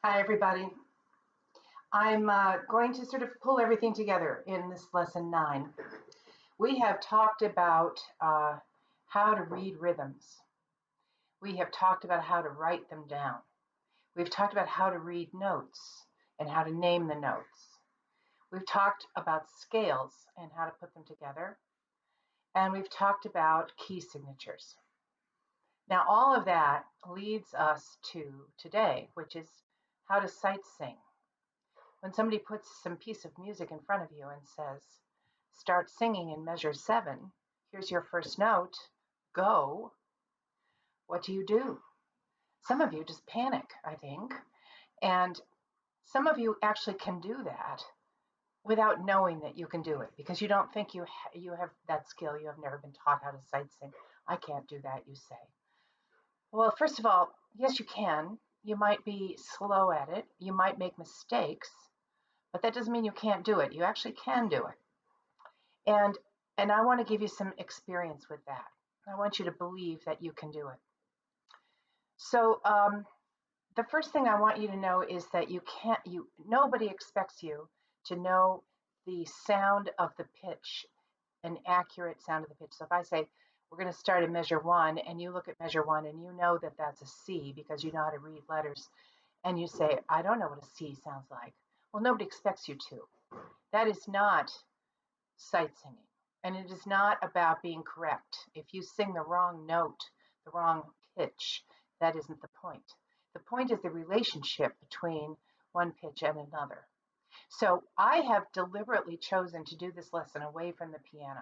Hi, everybody. I'm going to sort of pull everything together in this lesson 9. We have talked about how to read rhythms. We have talked about how to write them down. We've talked about how to read notes and how to name the notes. We've talked about scales and how to put them together. And we've talked about key signatures. Now, all of that leads us to today, which is how to sight sing. When somebody puts some piece of music in front of you and says, start singing in measure 7, here's your first note, go, what do? Some of you just panic, I think. And some of you actually can do that without knowing that you can do it because you don't think you have that skill. You have never been taught how to sight sing. I can't do that, you say. Well, first of all, yes, you can. You might be slow at it. You might make mistakes. But that doesn't mean you can't do it. You actually can do it. And I want to give you some experience with that. I want you to believe that you can do it. So the first thing I want you to know is that nobody expects you to know the sound of the pitch, an accurate sound of the pitch. So if I say, we're going to start at measure 1, and you look at measure 1 and you know that that's a C because you know how to read letters, and you say, I don't know what a C sounds like. Well, nobody expects you to. That is not sight singing. And it is not about being correct. If you sing the wrong note, the wrong pitch, that isn't the point. The point is the relationship between one pitch and another. So I have deliberately chosen to do this lesson away from the piano.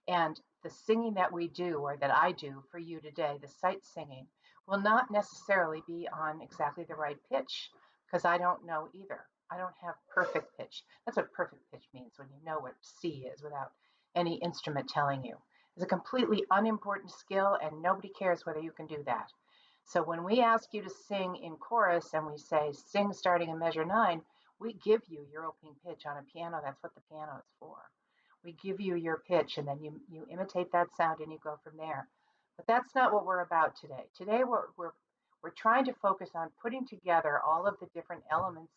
And the singing that we do, or that I do for you today, the sight singing, will not necessarily be on exactly the right pitch because I don't know either. I don't have perfect pitch. That's what perfect pitch means, when you know what C is without any instrument telling you. It's a completely unimportant skill, and nobody cares whether you can do that. So when we ask you to sing in chorus and we say, sing starting in measure 9, we give you your opening pitch on a piano. That's what the piano is for. We give you your pitch, and then you imitate that sound and you go from there. But that's not what we're about today. Today we're trying to focus on putting together all of the different elements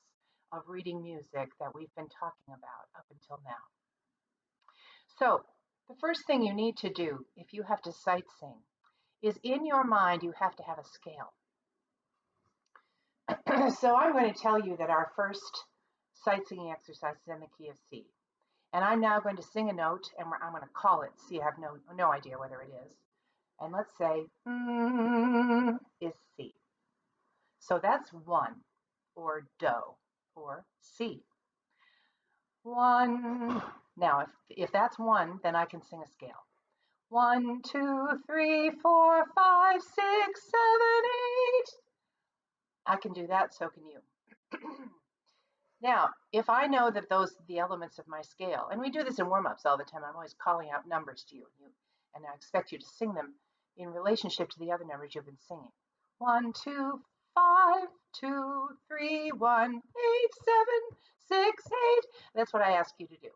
of reading music that we've been talking about up until now. So the first thing you need to do if you have to sight sing is, in your mind you have to have a scale. So I'm going to tell you that our first sight singing exercise is in the key of C. And I'm now going to sing a note, and I'm going to call it C. I have no idea whether it is. And let's say is C. So that's 1, or do, or C. 1. Now, if that's 1, then I can sing a scale. 1, 2, 3, 4, 5, 6, 7, 8. I can do that, so can you. Now, if I know that those are the elements of my scale, and we do this in warm-ups all the time, I'm always calling out numbers to you, and I expect you to sing them in relationship to the other numbers you've been singing. 1, 2, 5, 2, 3, 1, 8, 7, 6, 8. That's what I ask you to do.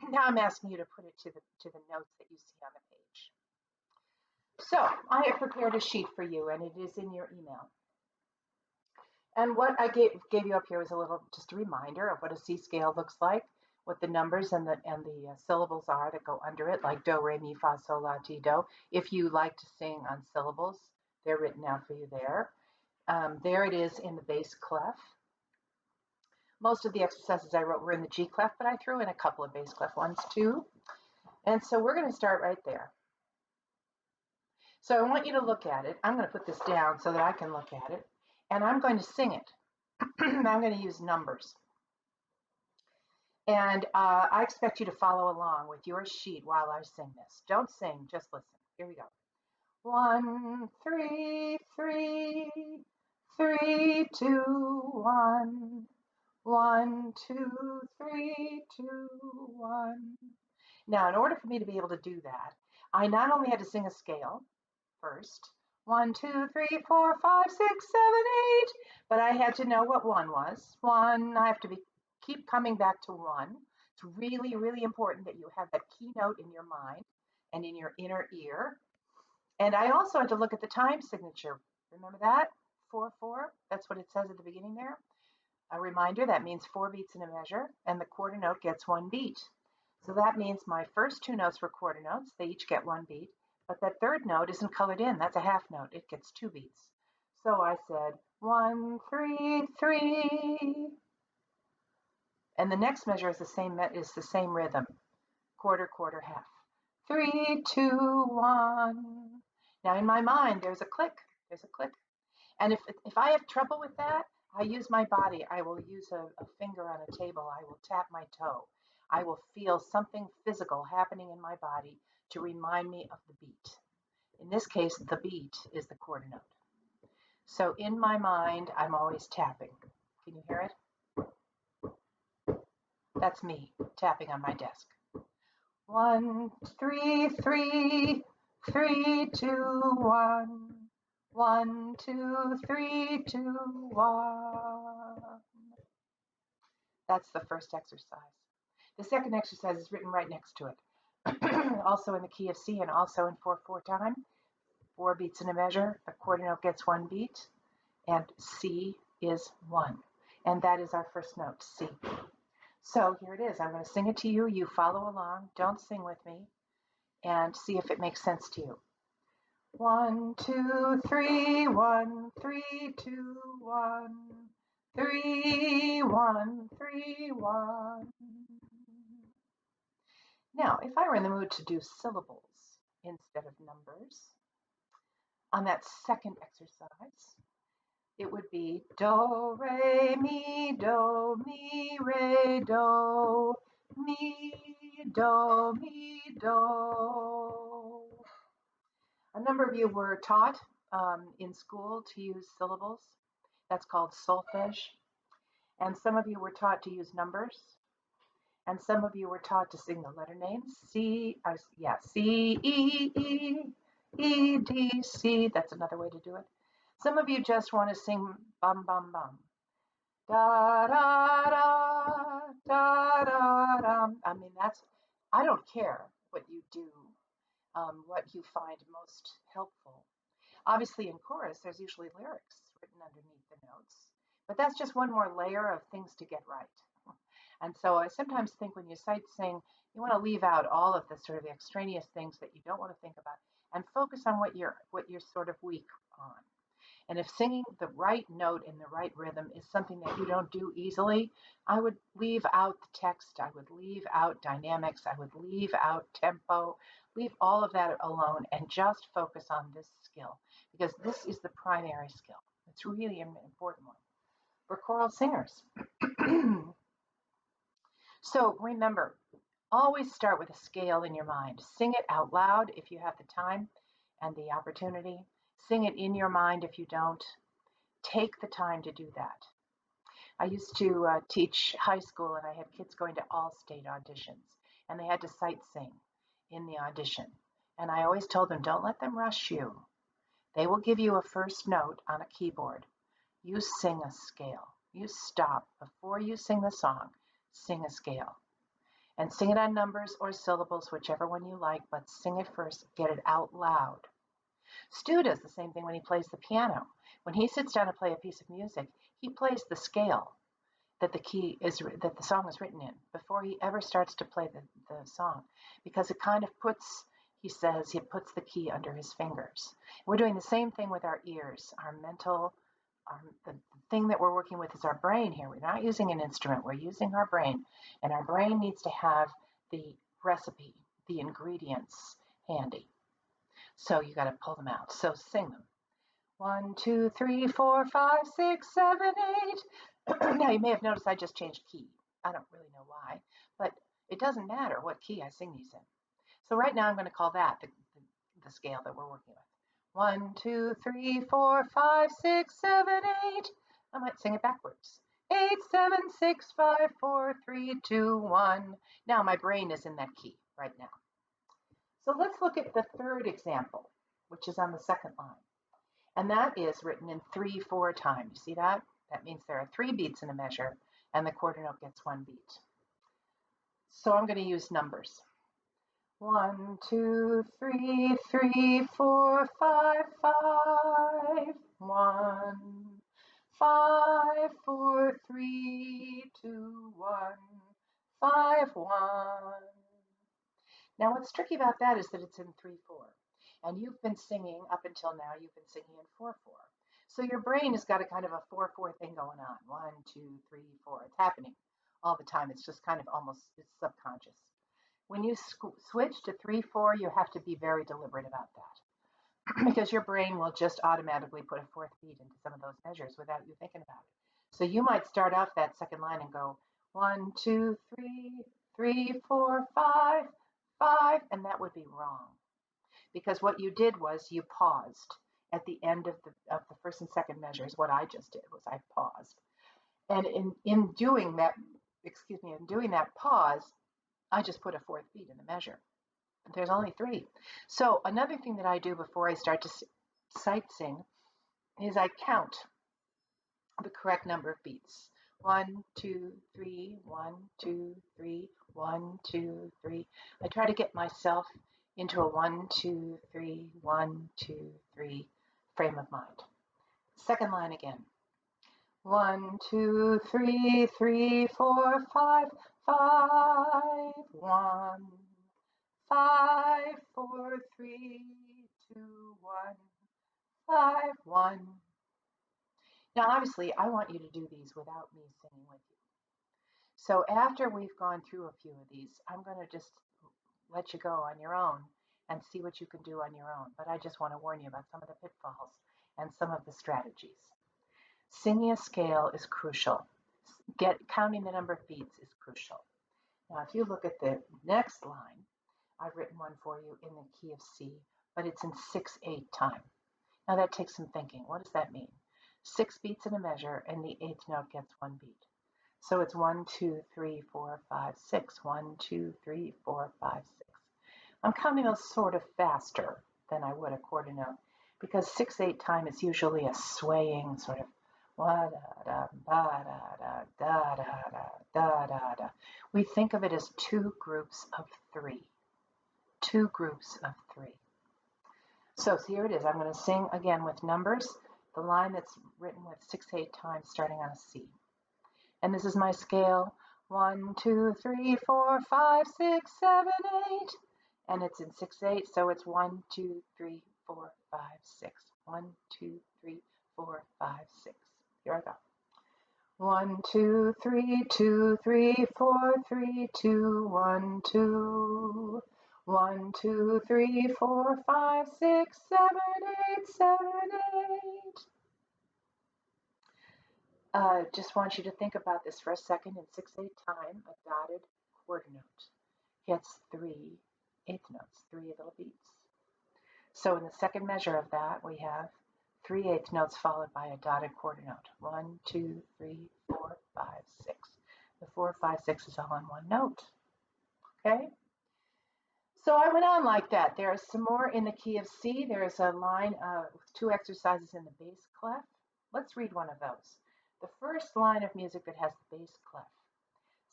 Now I'm asking you to put it to the notes that you see on the page. So I have prepared a sheet for you, and it is in your email. And what I gave you up here was just a reminder of what a C scale looks like, what the numbers and the syllables are that go under it, like do, re, mi, fa, sol, la, ti, do. If you like to sing on syllables, they're written out for you there. There it is in the bass clef. Most of the exercises I wrote were in the G clef, but I threw in a couple of bass clef ones too. And so we're going to start right there. So I want you to look at it. I'm going to put this down so that I can look at it. And I'm going to sing it. I'm going to use numbers. And I expect you to follow along with your sheet while I sing this. Don't sing, just listen. Here we go. 1, 3, 3, 3, 2, 1. 1, 2, 3, 2, 1. Now, in order for me to be able to do that, I not only had to sing a scale first, 1, 2, 3, 4, 5, 6, 7, 8, but I had to know what 1 was. 1, I have to keep coming back to 1. It's really, really important that you have that keynote in your mind and in your inner ear. And I also had to look at the time signature. Remember that? 4, 4? That's what it says at the beginning there. A reminder, that means 4 beats in a measure, and the quarter note gets 1 beat. So that means my first 2 notes were quarter notes. They each get 1 beat. But that third note isn't colored in. That's a half note. It gets 2 beats. So I said 1, 3, 3. And the next measure is the same rhythm. Quarter, quarter, half. 3, 2, 1. Now in my mind, there's a click. There's a click. And if I have trouble with that, I use my body. I will use a finger on a table. I will tap my toe. I will feel something physical happening in my body to remind me of the beat. In this case, the beat is the quarter note. So in my mind, I'm always tapping. Can you hear it? That's me tapping on my desk. 1, 3, 3, 3, 2, 1. 1, 2, 3, 2, 1. That's the first exercise. The second exercise is written right next to it. Also in the key of C and also in 4/4 time. 4 beats in a measure. The quarter note gets 1 beat. And C is 1. And that is our first note, C. So here it is. I'm going to sing it to you. You follow along. Don't sing with me. And see if it makes sense to you. 1, 2, 3, 1, 3, 2, 1. 3, 1, 3, 1. Now, if I were in the mood to do syllables instead of numbers, on that second exercise, it would be do, re, mi, do, mi, do, mi, do. A number of you were taught in school to use syllables. That's called solfege. And some of you were taught to use numbers. And some of you were taught to sing the letter names. C, E, E, E, D, C. That's another way to do it. Some of you just want to sing bum, bum, bum. Da, da, da, da, da, da. I mean, I don't care what you do, what you find most helpful. Obviously, in chorus, there's usually lyrics written underneath the notes, but that's just one more layer of things to get right. And so I sometimes think when you sight sing, you want to leave out all of the sort of extraneous things that you don't want to think about and focus on what you're sort of weak on. And if singing the right note in the right rhythm is something that you don't do easily, I would leave out the text, I would leave out dynamics, I would leave out tempo, leave all of that alone and just focus on this skill, because this is the primary skill. It's really an important one for choral singers. So remember, always start with a scale in your mind. Sing it out loud if you have the time and the opportunity. Sing it in your mind if you don't. Take the time to do that. I used to teach high school, and I had kids going to all state auditions, and they had to sight sing in the audition. And I always told them, don't let them rush you. They will give you a first note on a keyboard. You sing a scale. You stop before you sing the song. Sing a scale. And sing it on numbers or syllables, whichever one you like, but sing it first. Get it out loud. Stu does the same thing when he plays the piano. When he sits down to play a piece of music, he plays the scale that the song is written in before he ever starts to play the song, because it kind of puts, he says, he puts the key under his fingers. We're doing the same thing with our ears, our mental. The thing that we're working with is our brain here. We're not using an instrument, we're using our brain, and our brain needs to have the recipe, the ingredients handy. So you got to pull them out. So sing them. 1, 2, 3, 4, 5, 6, 7, 8. Now you may have noticed I just changed key. I don't really know why, but it doesn't matter what key I sing these in. So right now I'm going to call that the scale that we're working with. 1, 2, 3, 4, 5, 6, 7, 8. I might sing it backwards. 8, 7, 6, 5, 4, 3, 2, 1. Now my brain is in that key right now. So let's look at the third example, which is on the second line. And that is written in 3/4 time. You see that? That means there are 3 beats in a measure, and the quarter note gets 1 beat. So I'm going to use numbers. 1, 2, 3, 3, 4, 5, 5, 1, 5, 4, 3, what's tricky about that is that it's in 3/4. And you've been singing up until now, you've been singing in 4/4. So your brain has got a kind of a 4/4 thing going on. 1, 2, 3, 4. It's happening all the time. It's just kind of almost, it's subconscious. When you switch to 3/4, you have to be very deliberate about that because your brain will just automatically put a fourth beat into some of those measures without you thinking about it. So you might start off that second line and go 1, 2, 3, 3, 4, 5, 5, and that would be wrong because what you did was you paused at the end of the first and second measures. What I just did was I paused, and in doing that, in doing that pause, I just put a fourth beat in the measure. There's only 3. So another thing that I do before I start to sight sing is I count the correct number of beats. 1, 2, 3, 1, 2, 3, 1, 2, 3. I try to get myself into a 1, 2, 3, 1, 2, 3 frame of mind. Second line again. 1, 2, 3, 3, 4, 5, 5, 1, 5, 4, 3, 2, 1, 5, 1. Now, obviously, I want you to do these without me singing with you. So after we've gone through a few of these, I'm going to just let you go on your own and see what you can do on your own. But I just want to warn you about some of the pitfalls and some of the strategies. Singing a scale is crucial. Counting the number of beats is crucial. Now, if you look at the next line, I've written one for you in the key of C, but it's in 6/8 time. Now that takes some thinking. What does that mean? 6 beats in a measure, and the 8th note gets 1 beat. So it's 1, 2, 3, 4, 5, 6. 1, 2, 3, 4, 5, 6. I'm counting those sort of faster than I would a quarter note because 6/8 time is usually a swaying sort of da da da da da da da da da. We think of it as 2 groups of 3. 2 groups of 3. So here it is. I'm going to sing again with numbers, the line that's written with 6/8 times starting on a C. And this is my scale. 1, 2, 3, 4, 5, 6, 7, 8. And it's in 6/8, so it's 1, 2, 3, 4, 5, 6. 1, 2, 3, 4, 5, 6. Here I go. 1, 2, 3, 2, 3, 4, 3, 2, 1, 2. 1, 2, 3, 4, 5, 6, 7, 8, 7, 8. Just want you to think about this for a second. In 6/8 time, a dotted quarter note hits 3 eighth notes, 3 little beats. So in the second measure of that, we have 3 eighth notes followed by a dotted quarter note. 1, 2, 3, 4, 5, 6. The 4, 5, 6 is all on one note. Okay? So I went on like that. There is some more in the key of C. There is a line with 2 exercises in the bass clef. Let's read one of those. The first line of music that has the bass clef.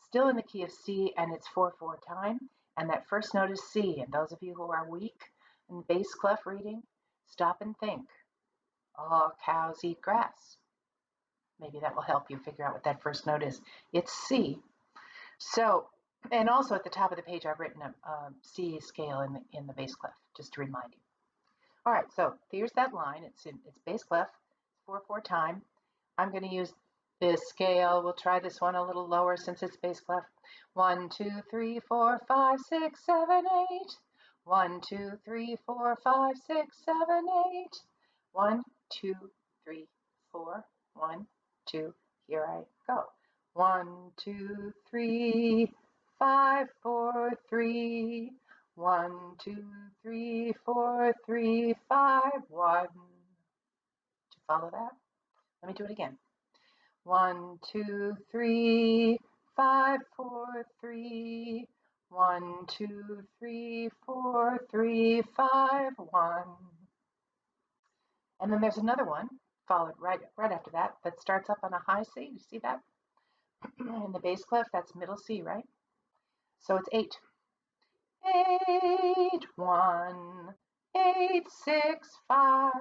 Still in the key of C, and it's 4/4 time. And that first note is C. And those of you who are weak in the bass clef reading, stop and think. Oh, cows eat grass. Maybe that will help you figure out what that first note is. It's C. So, and also at the top of the page, I've written a C scale in the bass clef, just to remind you. All right, so here's that line. It's bass clef, 4/4 time. I'm going to use this scale. We'll try this one a little lower since it's bass clef. 1, 2, 3, 4, 5, 6, 7, 8. 1, 2, 3, 4, 5, 6, 7, 8. 1, 2, 3, 4. 1, 2. Here I go. 1, 2, 3, 5, 4, 3. 1, 2, 3, 4, 3, 5, 1. Did you follow that? Let me do it again. 1, 2, 3, 5, 4, 3. 1, 2, 3, 4, 3, 5, 1. And then there's another one followed right after that starts up on a high C. You see that? In the bass clef, that's middle C, right? So it's 8. 8, 1, 8, 6, 5,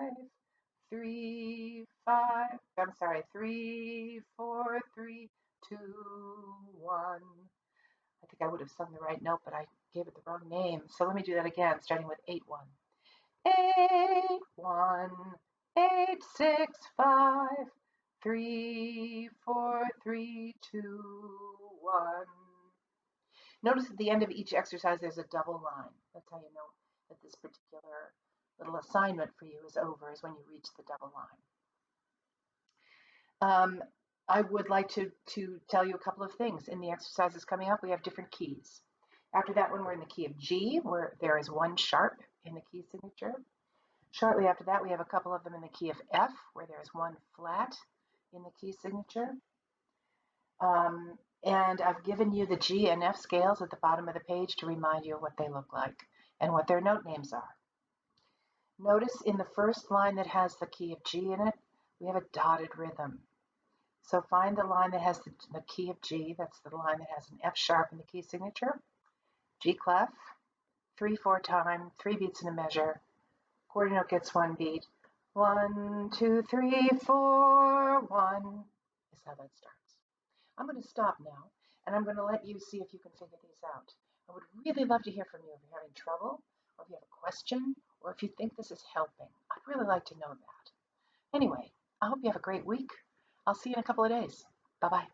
3, 5. I'm sorry, 3, 4, 3, 2, 1. I think I would have sung the right note, but I gave it the wrong name. So let me do that again, starting with 8-1. 8-1, 8-6-5, 3-4-3-2-1. Notice at the end of each exercise there's a double line. That's how you know that this particular little assignment for you is over, is when you reach the double line. I would like to tell you a couple of things. In the exercises coming up, we have different keys. After that one, we're in the key of G, where there is one sharp in the key signature. Shortly after that, we have a couple of them in the key of F, where there is one flat in the key signature. And I've given you the G and F scales at the bottom of the page to remind you of what they look like and what their note names are. Notice in the first line that has the key of G in it, we have a dotted rhythm. So find the line that has the key of G, that's the line that has an F sharp in the key signature, G clef, 3/4 time, 3 beats in a measure, quarter note gets 1 beat, 1, 2, 3, 4, 1 is how that starts. I'm going to stop now, and I'm going to let you see if you can figure these out. I would really love to hear from you if you're having trouble, or if you have a question, or if you think this is helping. I'd really like to know that. Anyway, I hope you have a great week. I'll see you in a couple of days. Bye-bye.